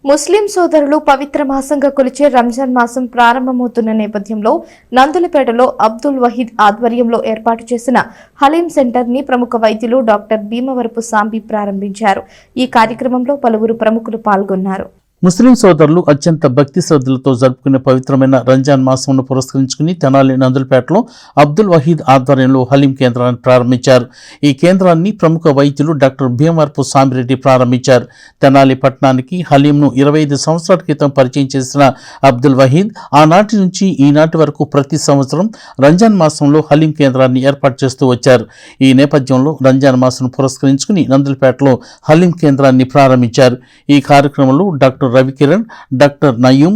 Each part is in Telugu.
ముస్లిం సోదరులు పవిత్ర మాసంగా కొలిచే రంజాన్ మాసం ప్రారంభమవుతున్న నేపథ్యంలో నందులపేటలో అబ్దుల్ వహీద్ ఆధ్వర్యంలో ఏర్పాటు చేసిన హలీం సెంటర్ ని ప్రముఖ వైద్యులు డాక్టర్ భీమవరపు సాంబి ప్రారంభించారు. ఈ కార్యక్రమంలో పలువురు ప్రముఖులు పాల్గొన్నారు. ముస్లిం సోదరులు అత్యంత భక్తి శ్రద్ధలతో జరుపుకునే పవిత్రమైన రంజాన్ మాసంను పురస్కరించుకుని తెనాలి నందులపేటలో అబ్దుల్ వహీద్ ఆధ్వర్యంలో హలీం కేంద్రాన్ని ప్రారంభించారు. ఈ కేంద్రాన్ని ప్రముఖ వైద్యులు డాక్టర్ భీమవరపు సాంబిరెడ్డి ప్రారంభించారు. తెనాలి పట్టణానికి హలీంను 25 సంవత్సరాల క్రితం పరిచయం చేసిన అబ్దుల్ వహీద్ ఆనాటి నుంచి ఈనాటి వరకు ప్రతి సంవత్సరం రంజాన్ మాసంలో హలీం కేంద్రాన్ని ఏర్పాటు చేస్తూ వచ్చారు. ఈ నేపథ్యంలో రంజాన్ మాసం పురస్కరించుకుని నందులపేటలో హలీం కేంద్రాన్ని ప్రారంభించారు. ఈ కార్యక్రమంలో డాక్టర్ రవికిరణ్, డాక్టర్ నయూం,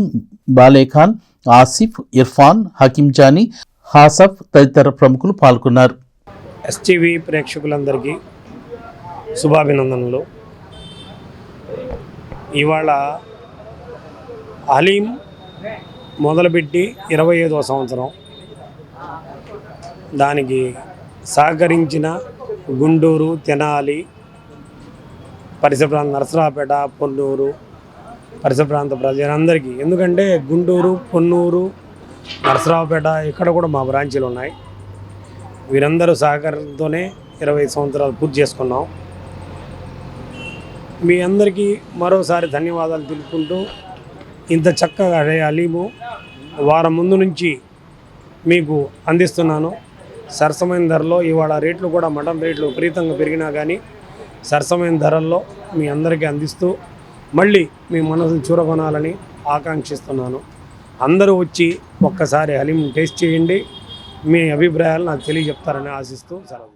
బాలేఖాన్, ఆసిఫ్, ఇర్ఫాన్, హకీం జానీ, హాసఫ్ తదితర ప్రముఖులు పాల్గొన్నారు. ఎస్టీవీ ప్రేక్షకులందరికీ శుభాభినందనలు. ఇవాళ హలీం మొదలుపెట్టి 25వ సంవత్సరం. దానికి సహకరించిన గుంటూరు, తెనాలి, పరిసర ప్రాంత నరసరావుపేట, పొన్నూరు పరిసర ప్రాంత ప్రజలందరికీ, ఎందుకంటే గుంటూరు, పొన్నూరు, నరసరావుపేట ఇక్కడ కూడా మా బ్రాంచీలు ఉన్నాయి. వీరందరూ సహకారంతోనే 25 సంవత్సరాలు పూర్తి చేసుకున్నాం. మీ అందరికీ మరోసారి ధన్యవాదాలు తెలుపుకుంటూ, ఇంత చక్కగా హలీము వారం ముందు నుంచి మీకు అందిస్తున్నాను. సరసమైన ధరలో. ఇవాళ రేట్లు కూడా మటన్ రేట్లు విపరీతంగా పెరిగినా కానీ సరసమైన ధరల్లో మీ అందరికీ అందిస్తూ మళ్ళీ మీ మనసును చూరగొనాలని ఆకాంక్షిస్తున్నాను. అందరూ వచ్చి ఒక్కసారి హలీం టేస్ట్ చేయండి. మీ అభిప్రాయాలు నాకు తెలియజెప్తారని ఆశిస్తూ సెలవు.